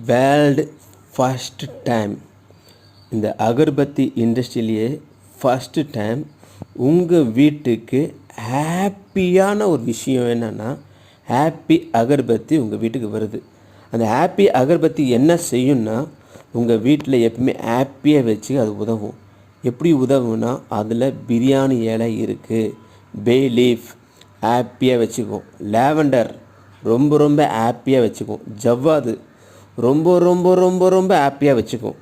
World first time இந்த agarbatti இண்டஸ்ட்ரியிலேயே first time உங்கள் வீட்டுக்கு ஹாப்பியான ஒரு விஷயம் என்னென்னா ஹாப்பி அகர்பத்தி உங்கள் வீட்டுக்கு வருது. அந்த ஹாப்பி அகர்பத்தி என்ன செய்யும்னா உங்கள் வீட்டில் எப்பவுமே ஹாப்பியாக வச்சு அது உதவும். எப்படி உதவுனா அதில் பிரியாணி இலை இருக்குது, பே லீஃப் ஹாப்பியாக வச்சுக்கும், லாவெண்டர் ரொம்ப ரொம்ப ஹாப்பியாக வச்சுக்கும், ஜவ்வாது ரொம்ப ரொம்ப ரொம்ப ரொம்ப ஹாப்பியாக வச்சுக்கும்.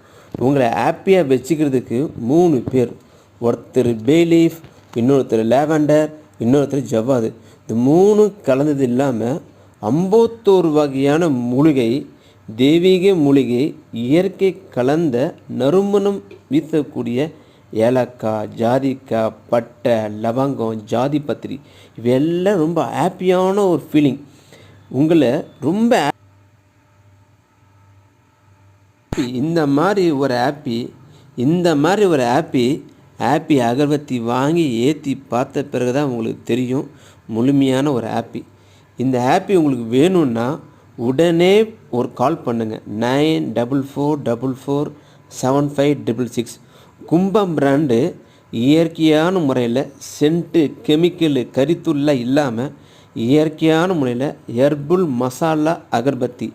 உங்களை ஹாப்பியாக வச்சுக்கிறதுக்கு 3 பேர், ஒருத்தர் பே லீஃப், இன்னொருத்தர் லாவெண்டர், இன்னொருத்தர் ஜவ்வாது. இந்த 3 கலந்தது இல்லாமல் 51 வகையான மூலிகை, தெய்வீக மூலிகை, இயற்கை கலந்த நறுமணம் வீசக்கூடிய ஏலக்காய், ஜாதிக்காய், பட்டை, லவங்கம், ஜாதி பத்திரி இவையெல்லாம் ரொம்ப ஹாப்பியான ஒரு ஃபீலிங். உங்களை ரொம்ப இந்த மாதிரி ஒரு ஹாப்பி அகர்பத்தி வாங்கி ஏற்றி பார்த்த பிறகு தான் உங்களுக்கு தெரியும் முழுமையான ஒரு ஹாப்பி. இந்த ஹாப்பி உங்களுக்கு வேணும்னா உடனே ஒரு கால் பண்ணுங்கள், 94447566. கும்பம் பிராண்டு இயற்கையான முறையில் சென்ட்டு, கெமிக்கலு, கரித்துள்ள இல்லாமல் இயற்கையான முறையில் ஹெர்பல் மசாலா அகர்பத்தி